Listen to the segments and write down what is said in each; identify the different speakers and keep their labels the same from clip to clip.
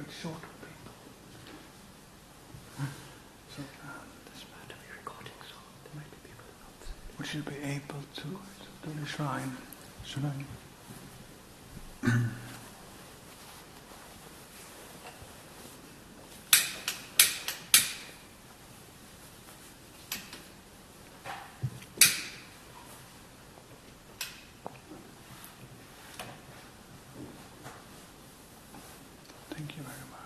Speaker 1: bit short of people. So this might be recording, so there might be people outside. We should be able to do the shrine. Should I? Thank you very much.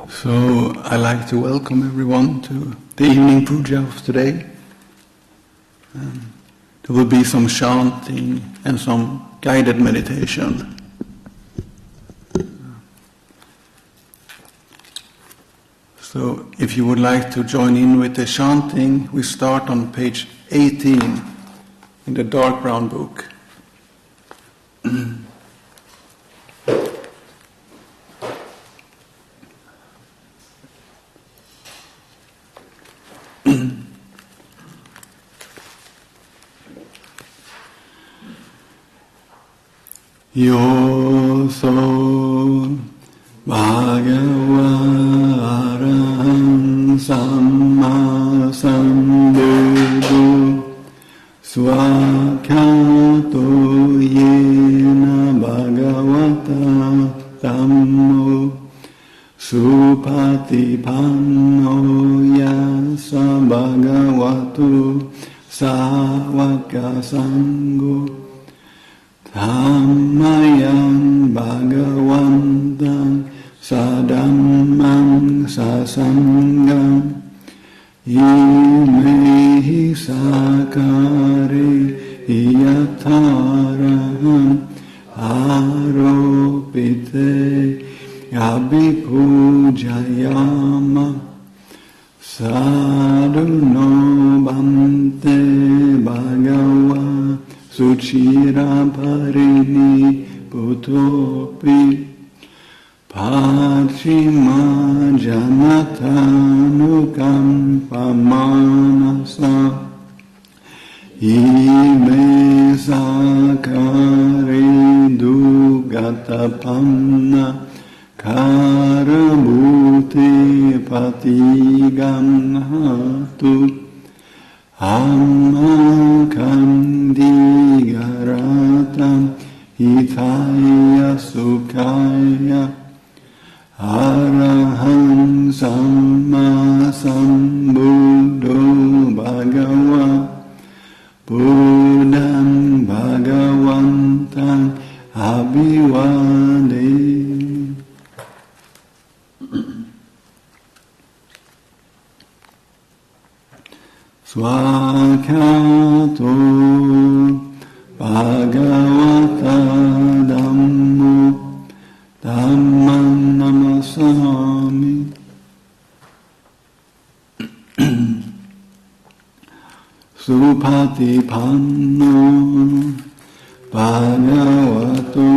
Speaker 1: So I'd like to welcome everyone to the evening puja of today. There will be some chanting and some guided meditation. So if you would like to join in with the chanting, we start on page 18 in the dark brown book. Yo so bhagava araham samma sambuddho swakhato yena bhagavata dhammo supatipanno yasa bhagavato savaka sangho Dhammayang bhagavantam sadhammang sasangham imehi sakare yataraham aropite abhipujayama sadhuno bhante bhagava Suchira parini putopi Pachima janatanukam pamanasa Ime sakari dugatapamna Karabhuti patigam hatu Amakandi garatam hitaya sukaya araham samma sambuddho bhagava buddham bhagavantam abhivade. Swakhato bhagavata dhammo dhammam namasami supatipanno bhagavato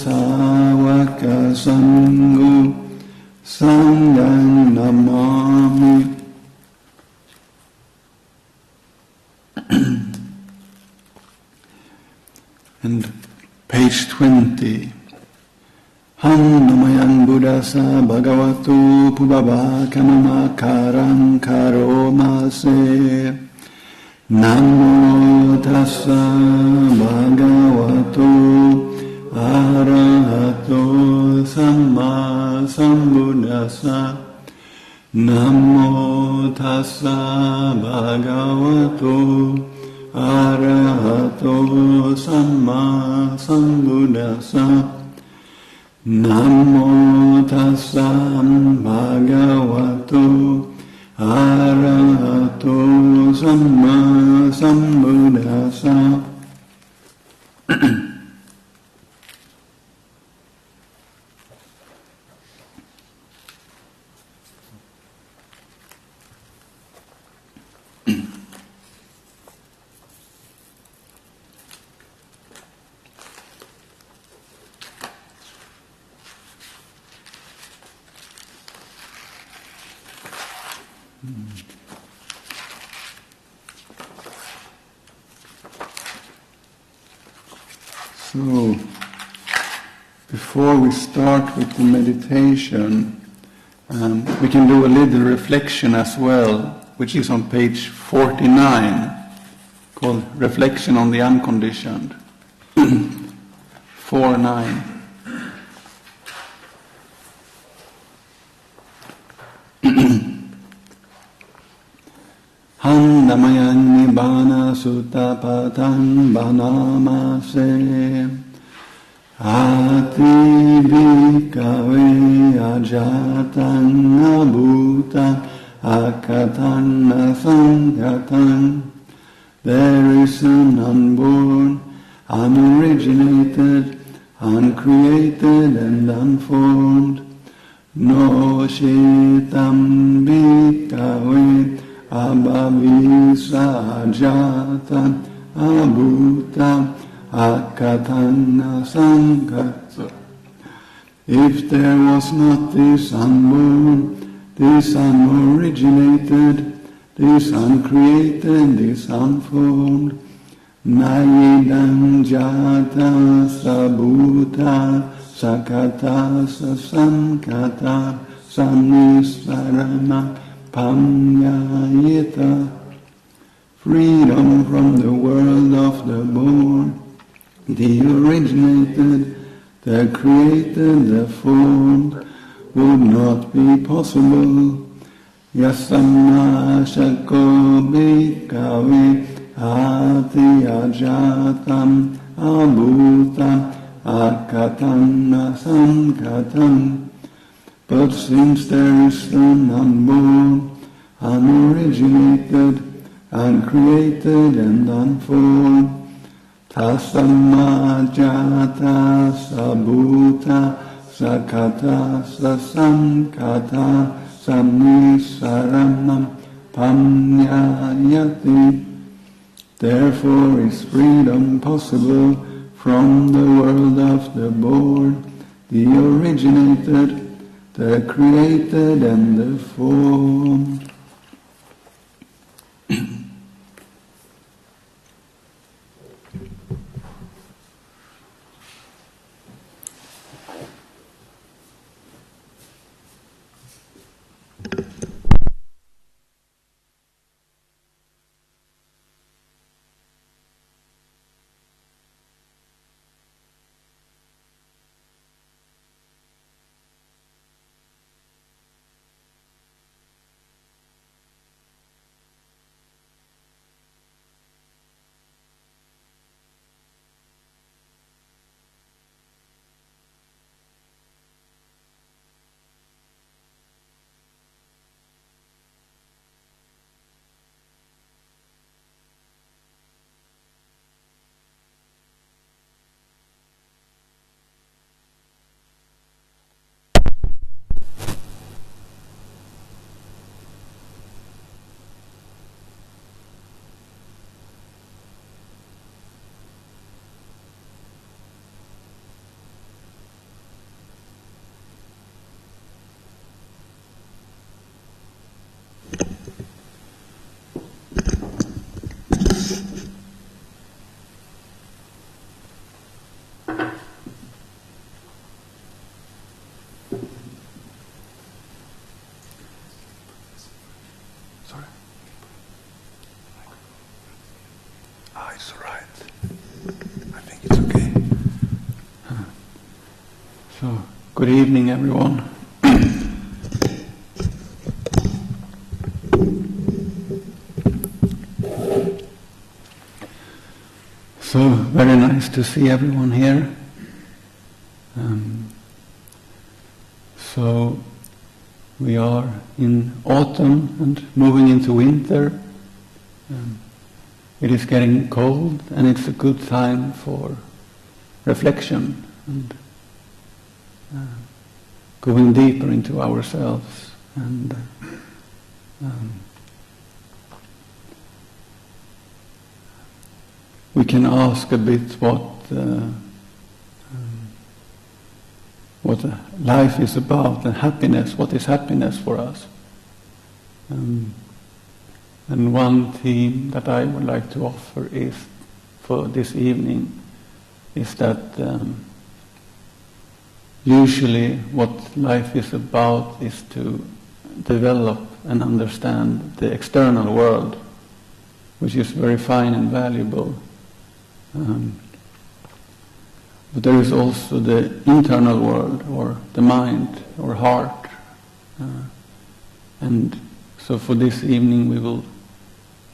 Speaker 1: savaka sangho sangham namami. And page 20. Hannamayang buddhasa bhagavato pubhava kamamakarang karomase Namo tassa bhagavato arahato samma sambuddhassa. Namo tassa bhagavato arahato samma sambuddhassa. Namo tassa bhagavato arahato samma sambuddhassa. So, before we start with the meditation, we can do a little reflection as well, which is on page 49, called Reflection on the Unconditioned. 4:9. Handamayan nibbana sutta-patang banamase ati bhikkhave ajatang abhutang akatang asangatang. There is an unborn, unoriginated, uncreated and unformed. No shitam bhikkhave abhavisa ajata abhuta akatana sankata. If there was not this unborn, this unoriginated, this uncreated, this unformed, nayidam jata sabhuta sakata sasankata sanisarana pamyayita. Freedom from the world of the born, the originated, the created, the formed, would not be possible. Yasamma shakko bhikkhave ati ajatam abhutam akatam asankatam. But since there is an unborn, unoriginated, uncreated and unformed, tasamma jata sabhuta sakata sasankata samnisaranam pamyayati. Therefore is freedom possible from the world of the born, the originated, the created and the formed. Good evening, everyone. So, very nice to see everyone here. So, we are in autumn and moving into winter. It is getting cold, and it's a good time for reflection and going deeper into ourselves. And we can ask a bit what life is about, and happiness. What is happiness for us? And one theme that I would like to offer is, for this evening, is that usually what life is about is to develop and understand the external world, which is very fine and valuable. But there is also the internal world, or the mind, or heart. And so for this evening we will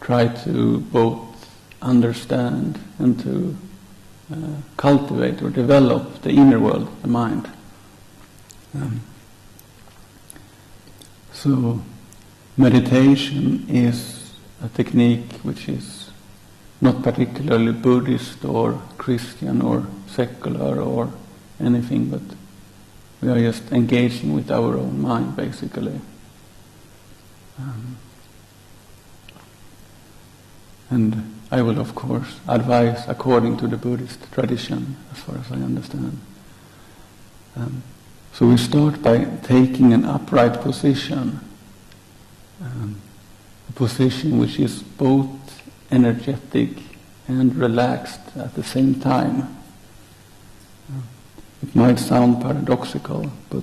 Speaker 1: try to both understand and to cultivate or develop the inner world, the mind. So meditation is a technique which is not particularly Buddhist or Christian or secular or anything, but we are just engaging with our own mind, basically. And I will, of course, advise according to the Buddhist tradition, as far as I understand. So we start by taking an upright position, a position which is both energetic and relaxed at the same time. It might sound paradoxical, but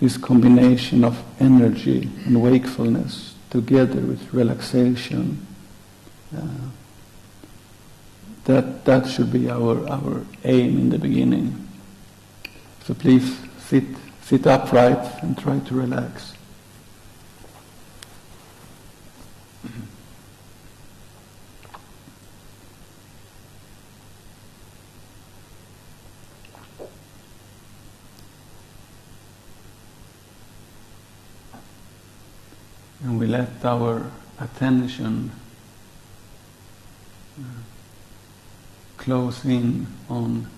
Speaker 1: this combination of energy and wakefulness together with relaxation, that should be our aim in the beginning. So please sit upright and try to relax. And we let our attention close in on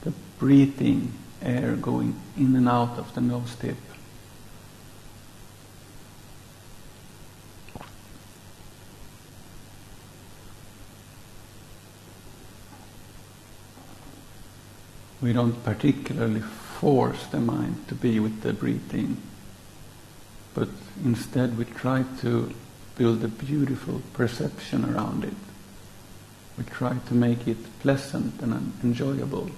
Speaker 1: the breathing air going in and out of the nose tip. We don't particularly force the mind to be with the breathing, but instead we try to build a beautiful perception around it. We try to make it pleasant and enjoyable.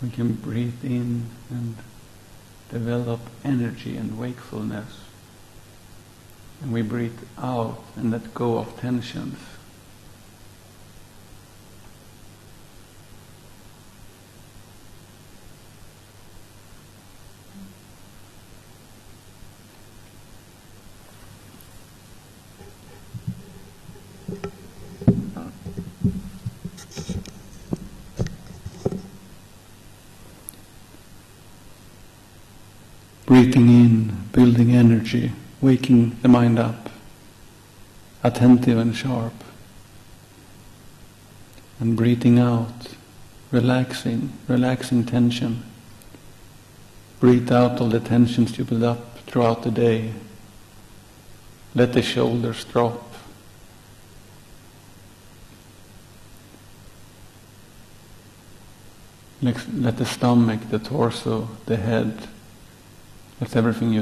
Speaker 1: We can breathe in and develop energy and wakefulness. And we breathe out and let go of tensions. Breathing in, building energy, waking the mind up, attentive and sharp. And breathing out, relaxing tension. Breathe out all the tensions you build up throughout the day. Let the shoulders drop. Let the stomach, the torso, the head, let everything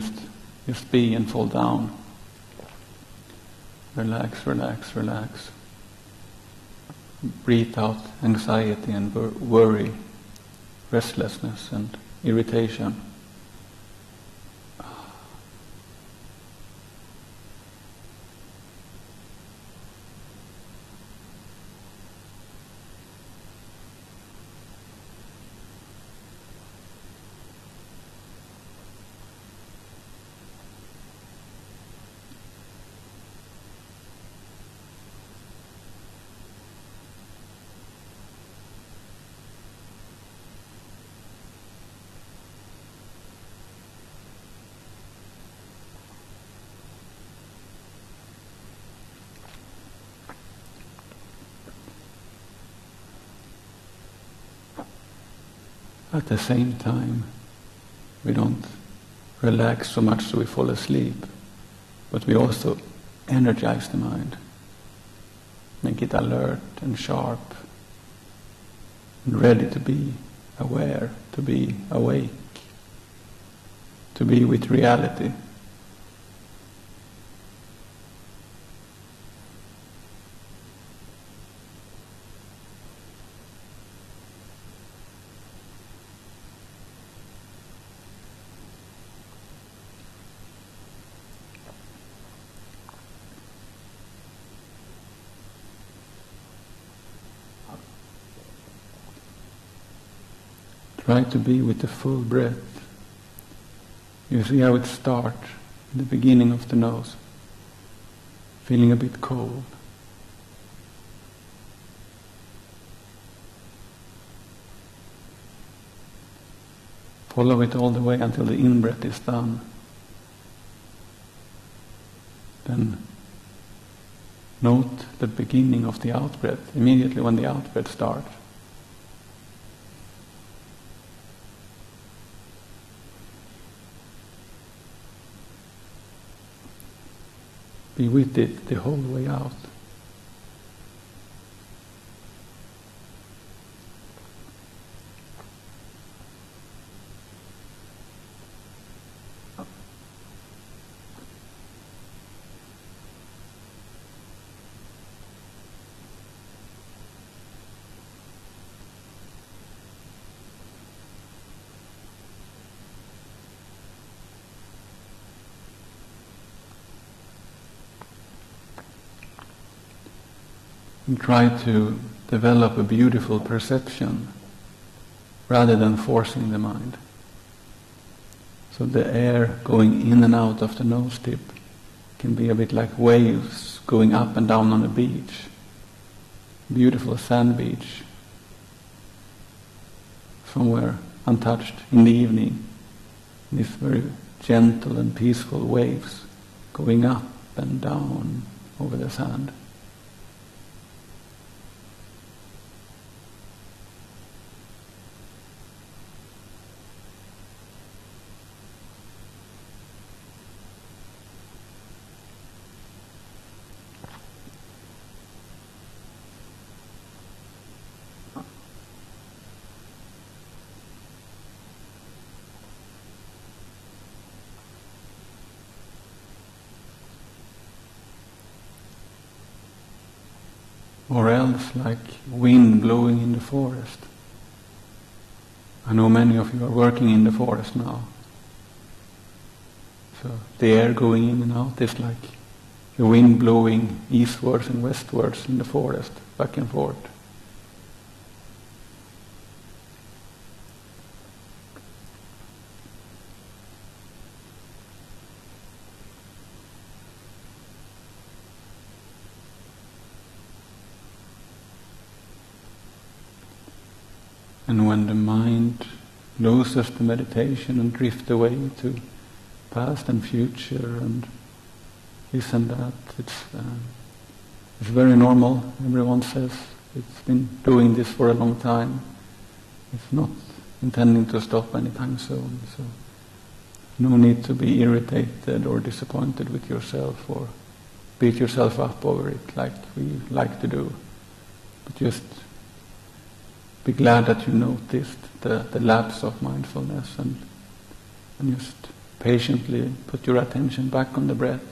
Speaker 1: just be and fall down. Relax, relax, relax. Breathe out anxiety and worry. restlessness and irritation. At the same time, we don't relax so much so we fall asleep, but we also energize the mind, make it alert and sharp, and ready to be aware, to be awake, to be with reality. Try to be with the full breath. You see how it starts in the beginning of the nose, feeling a bit cold. Follow it all the way until the in-breath is done. Then note the beginning of the out-breath, immediately when the out-breath starts. Be with it the whole way out. And try to develop a beautiful perception rather than forcing the mind. So the air going in and out of the nose tip can be a bit like waves going up and down on a beach. Beautiful sand beach. Somewhere untouched in the evening. These very gentle and peaceful waves going up and down over the sand. Or else like wind blowing in the forest. I know many of you are working in the forest now. So the air going in and out is like the wind blowing eastwards and westwards in the forest, back and forth. And when the mind loses the meditation and drifts away to past and future and this and that, it's very normal. Everyone says it's been doing this for a long time. It's not intending to stop anytime soon. So no need to be irritated or disappointed with yourself or beat yourself up over it like we like to do. But just be glad that you noticed the lapse of mindfulness and just patiently put your attention back on the breath.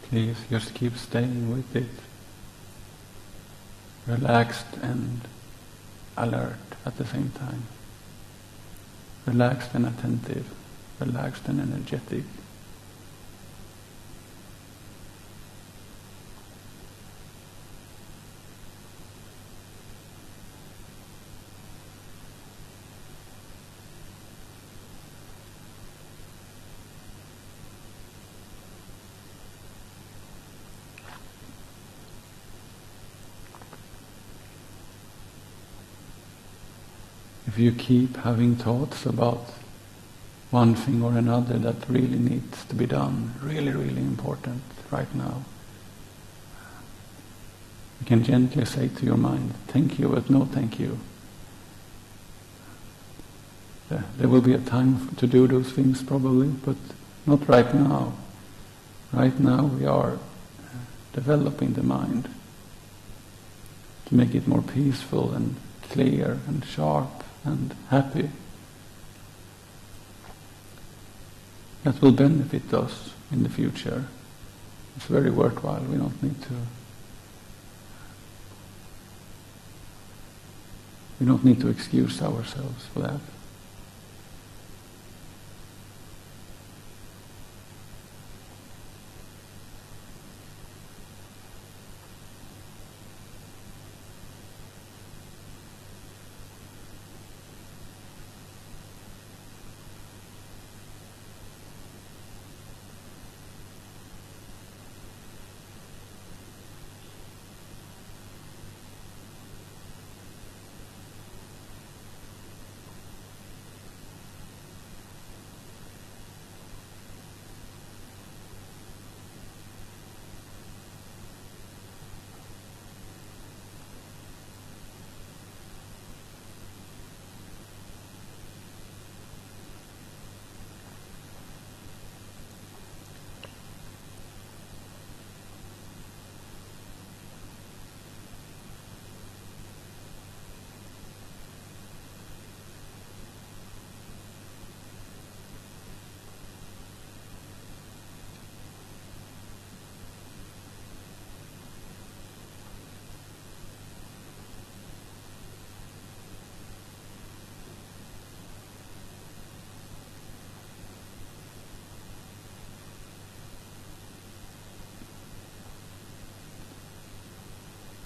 Speaker 1: Please just keep staying with it. Relaxed and alert at the same time. Relaxed and attentive. Relaxed and energetic. If you keep having thoughts about one thing or another that really needs to be done, really, really important right now, you can gently say to your mind, thank you, but no thank you. There will be a time to do those things probably, but not right now. Right now we are developing the mind to make it more peaceful and clear and sharp and happy. That will benefit us in the future. It's very worthwhile. We don't need to excuse ourselves for that.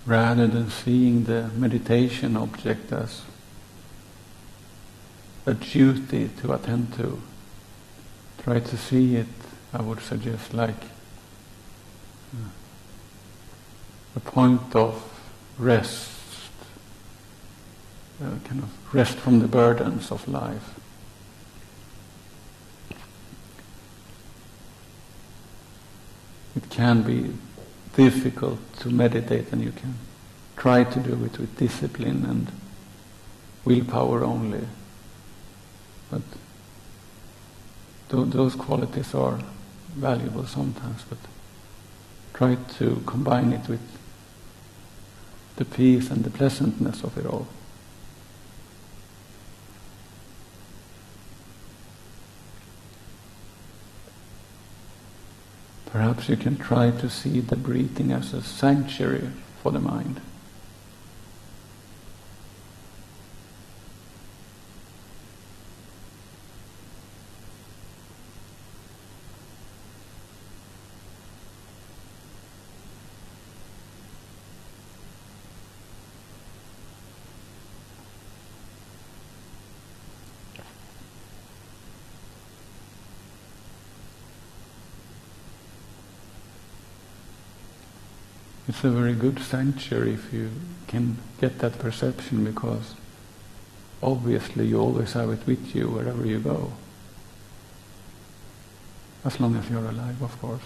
Speaker 1: Rather than seeing the meditation object as a duty to attend to, try to see it, I would suggest, like a point of rest, kind of rest from the burdens of life. It can be difficult to meditate, and you can try to do it with discipline and willpower only. But those qualities are valuable sometimes, but try to combine it with the peace and the pleasantness of it all. Perhaps you can try to see the breathing as a sanctuary for the mind. It's a very good sanctuary if you can get that perception, because obviously you always have it with you wherever you go. As long as you're alive, of course.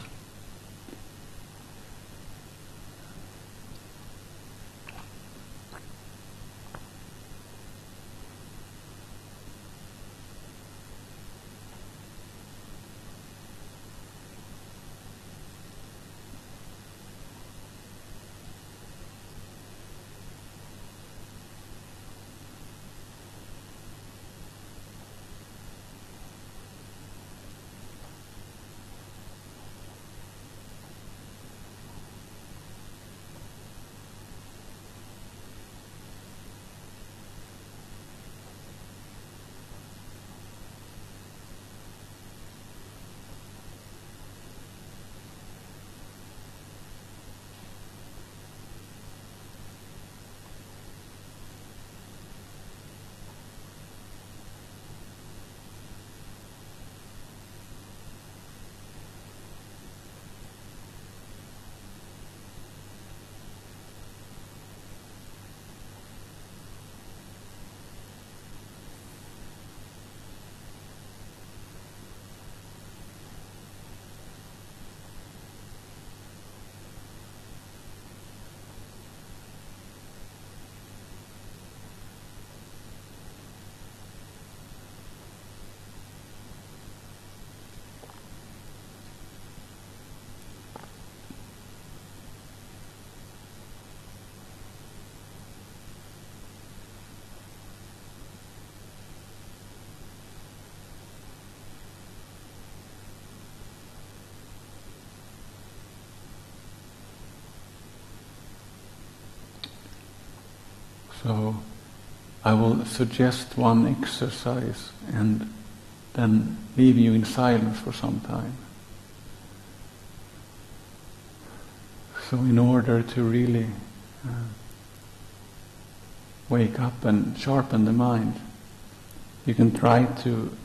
Speaker 1: So I will suggest one exercise and then leave you in silence for some time. So in order to really wake up and sharpen the mind, you can try to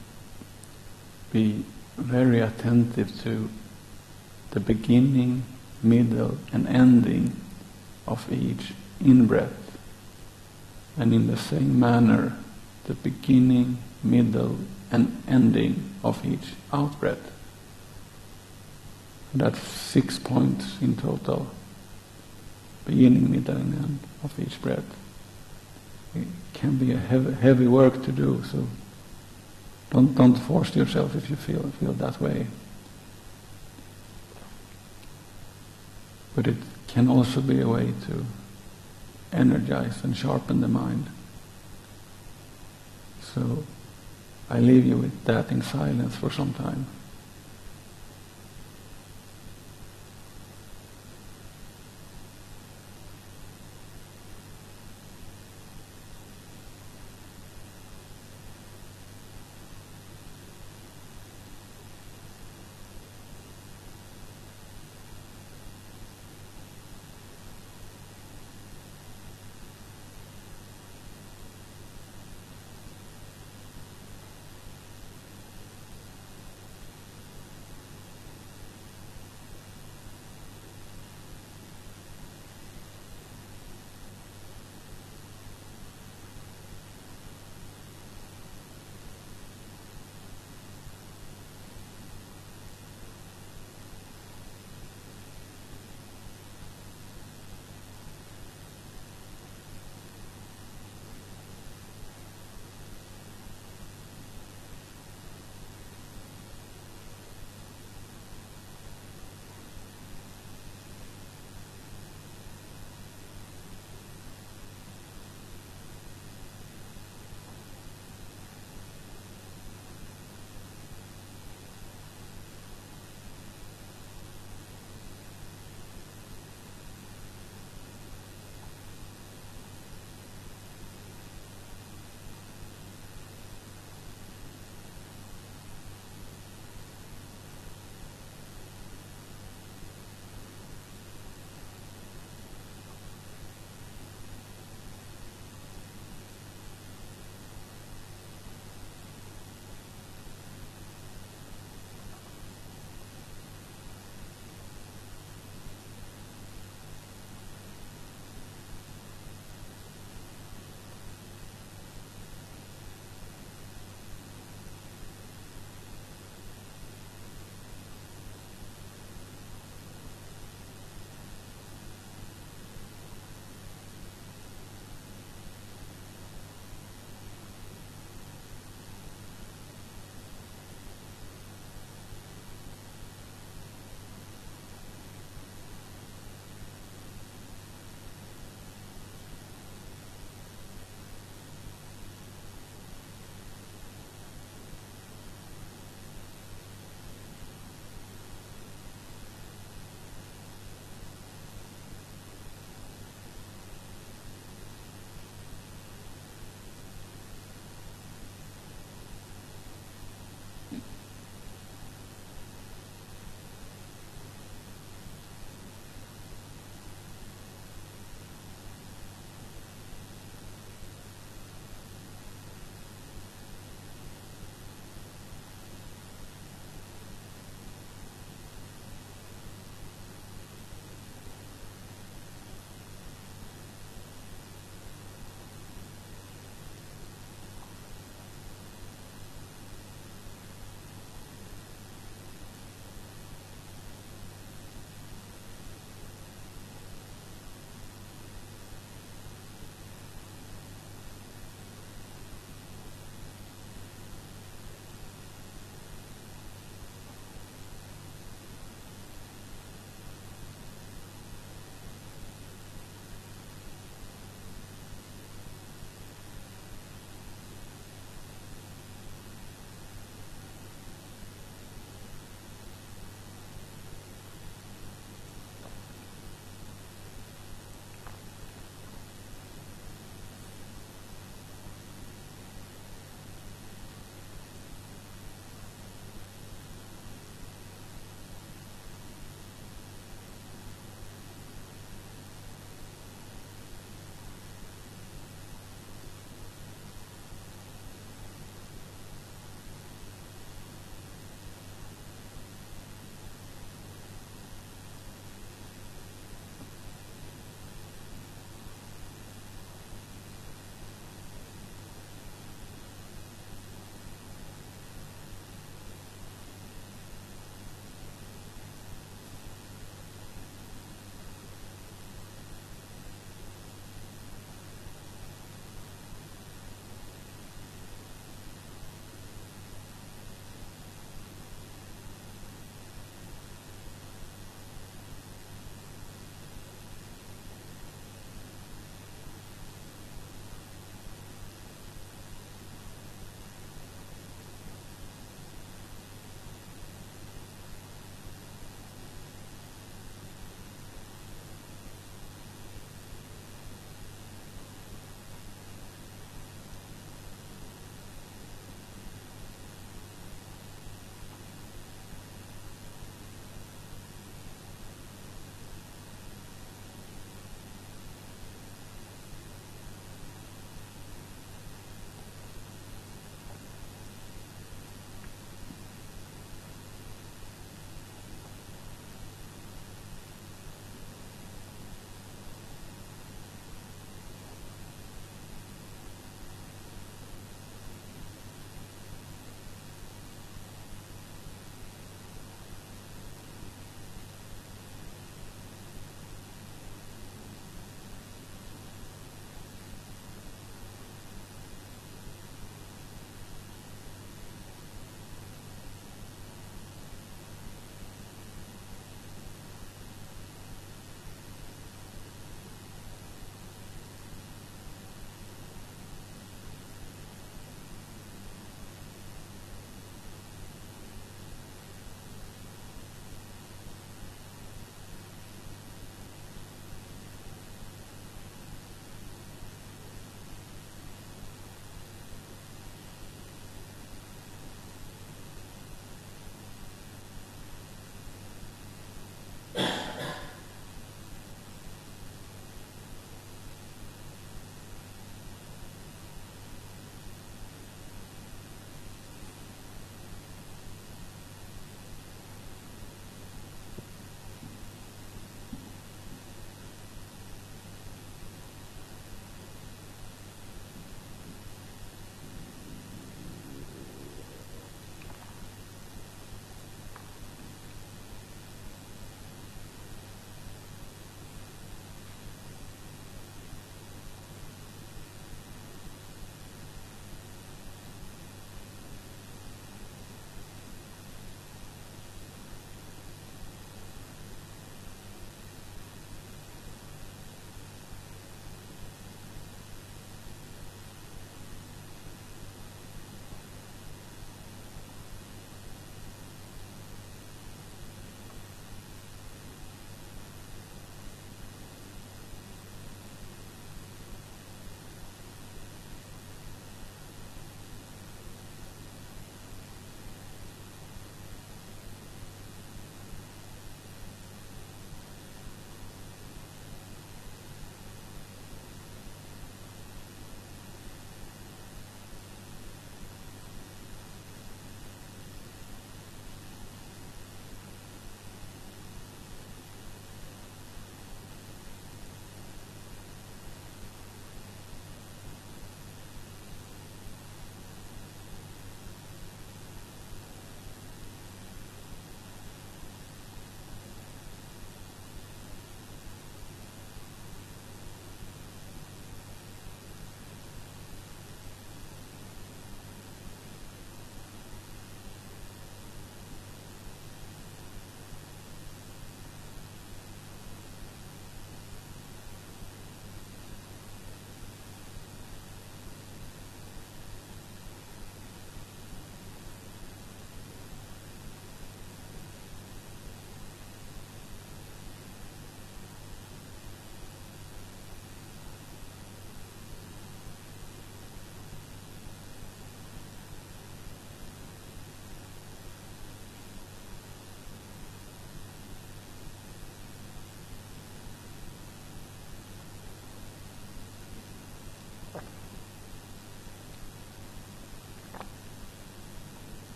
Speaker 1: be very attentive to the beginning, middle and ending of each in-breath, and in the same manner the beginning, middle and ending of each out-breath. That's 6 points in total. Beginning, middle and end of each breath. It can be a heavy work to do, so don't force yourself if you feel that way. But it can also be a way to energize and sharpen the mind. So I leave you with that in silence for some time.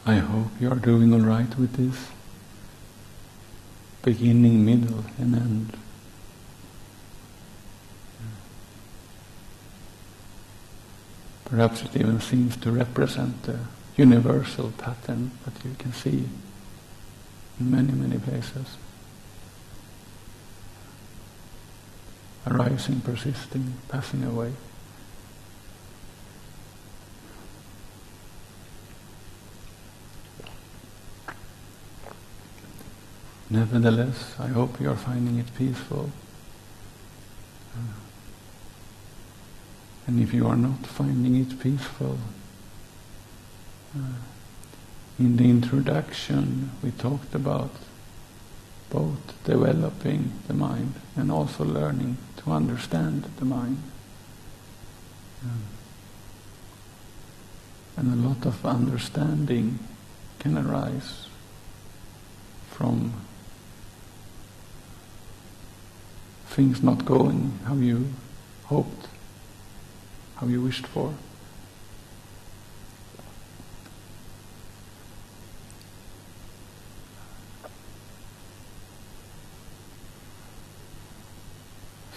Speaker 1: I hope you are doing all right with this. Beginning, middle, and end. Perhaps it even seems to represent the universal pattern that you can see in many, many places. Arising, persisting, passing away. Nevertheless, I hope you are finding it peaceful. And if you are not finding it peaceful, in the introduction we talked about both developing the mind and also learning to understand the mind. And a lot of understanding can arise from things not going how you hoped, how you wished for.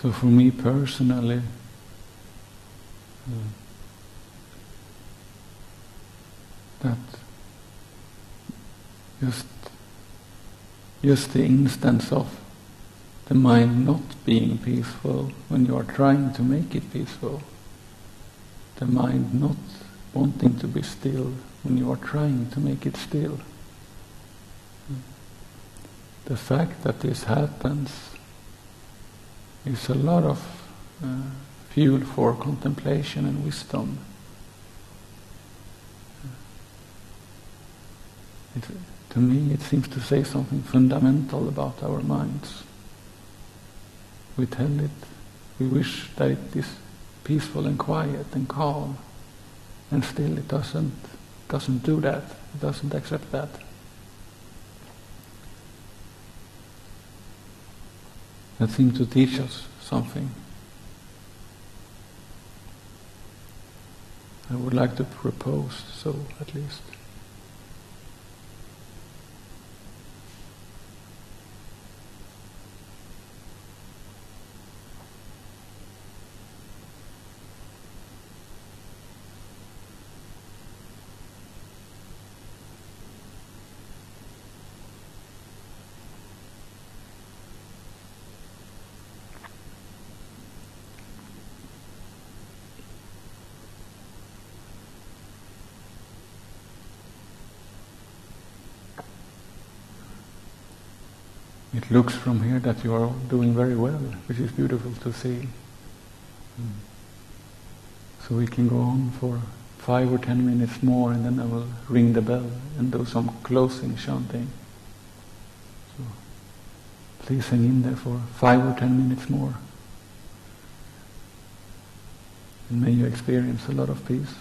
Speaker 1: So for me personally, that just the instance of the mind not being peaceful when you are trying to make it peaceful, the mind not wanting to be still when you are trying to make it still. The fact that this happens is a lot of fuel for contemplation and wisdom. To me it seems to say something fundamental about our minds. We tell it, we wish that it is peaceful and quiet and calm, and still it doesn't do that, it doesn't accept that. That seems to teach us something. I would like to propose so, at least. It looks from here that you are all doing very well, which is beautiful to see. So we can go on for 5 or 10 minutes more, and then I will ring the bell and do some closing chanting. So please hang in there for 5 or 10 minutes more. And may you experience a lot of peace.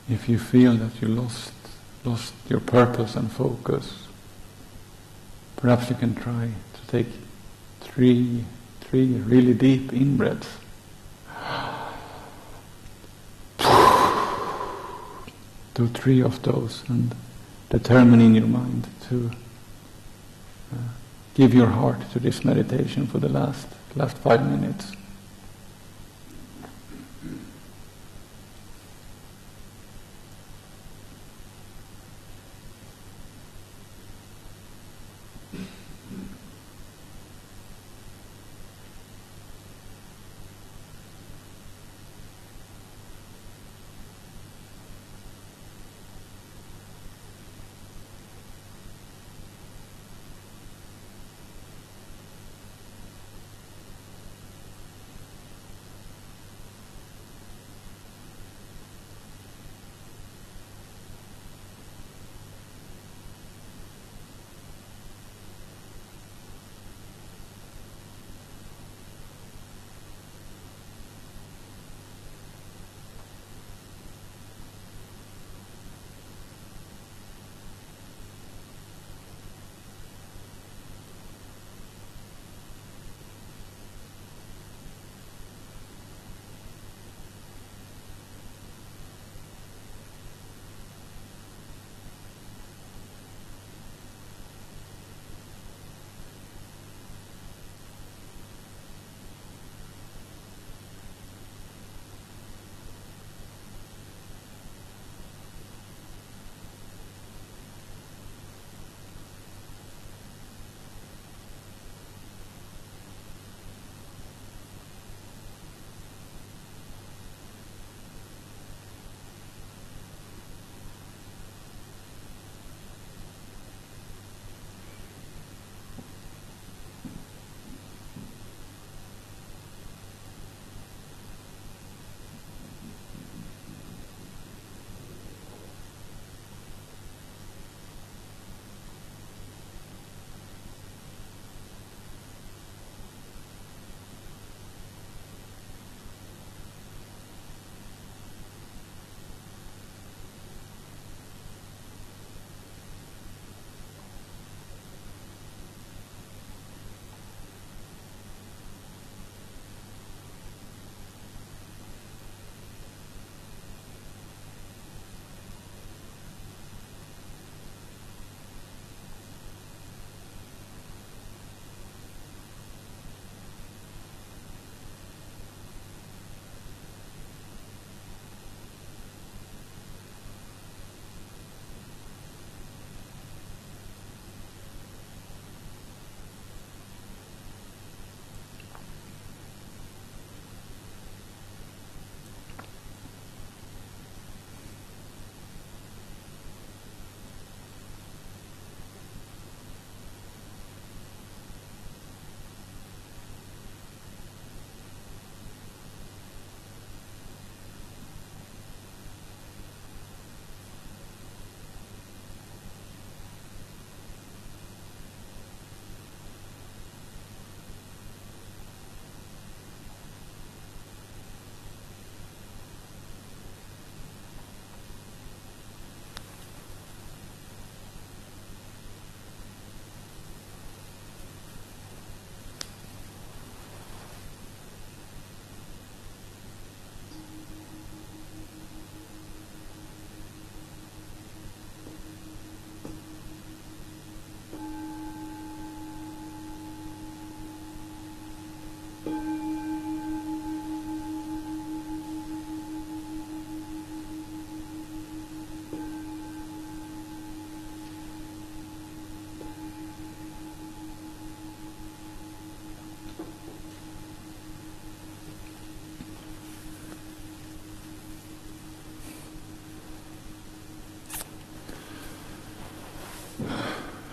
Speaker 1: if you feel that you lost your purpose and focus, perhaps you can try to take three really deep in-breaths. Do 3 of those and determine in your mind to give your heart to this meditation for the last 5 minutes.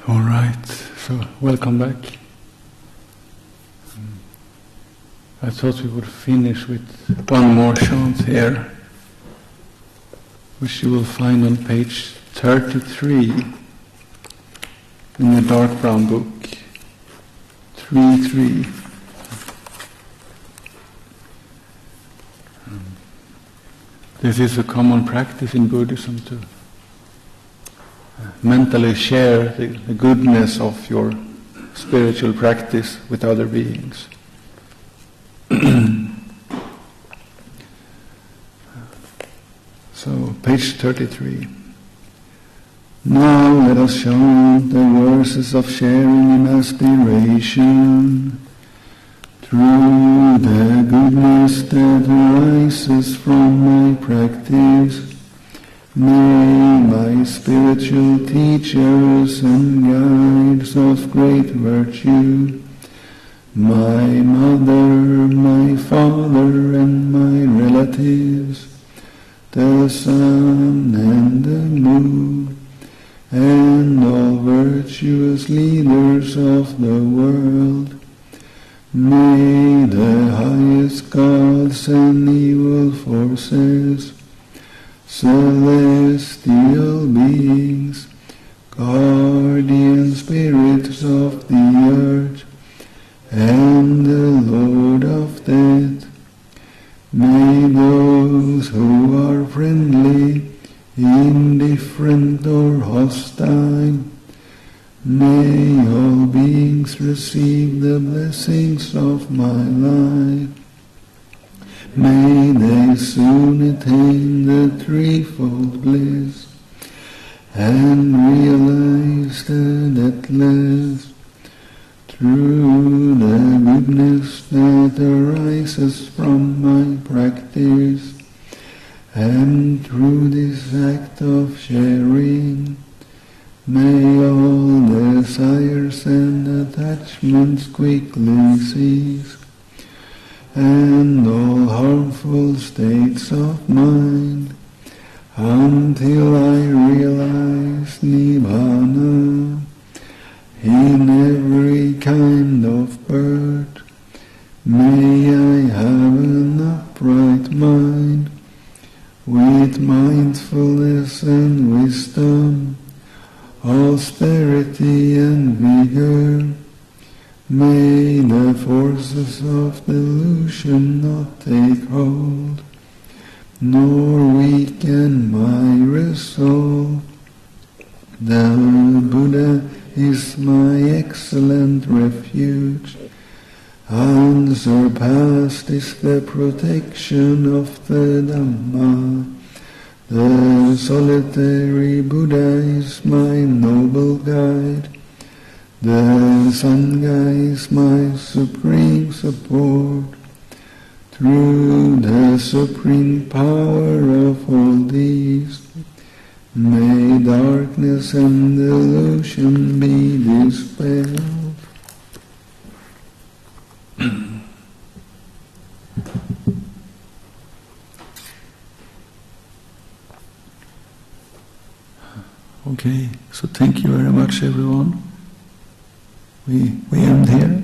Speaker 1: All right, so welcome back. I thought we would finish with one more chant here, which you will find on page 33 in the dark brown book. 3:3. This is a common practice in Buddhism to mentally share the goodness of your spiritual practice with other beings. So, page 33. Now let us chant the verses of sharing and aspiration. Through the goodness that arises from my practice, may my spiritual teachers and guides of great virtue, my mother, my father, and my relatives, the sun and the moon, and all virtuous leaders of the world, may the highest gods and evil forces, celestial beings, guardian spirits of the earth, and the Lord of death, may those who are friendly, indifferent or hostile, may all beings receive the blessings of my life. May they soon attain the threefold bliss and realize that at last, through the goodness that arises from my practice, and through this act of sharing, may all desires and attachments quickly cease, and all harmful states of mind, until I realize Nibbana in every kind of birth. May I have an upright mind, with mindfulness and wisdom, austerity and vigor. May the forces of delusion not take hold, nor weaken my resolve. The Buddha is my excellent refuge. Unsurpassed is the protection of the Dhamma. The solitary Buddha is my noble guide. The Sangha is my supreme support. Through the supreme power of all these, may darkness and delusion be dispelled. Okay, so thank you very much, everyone. We end here.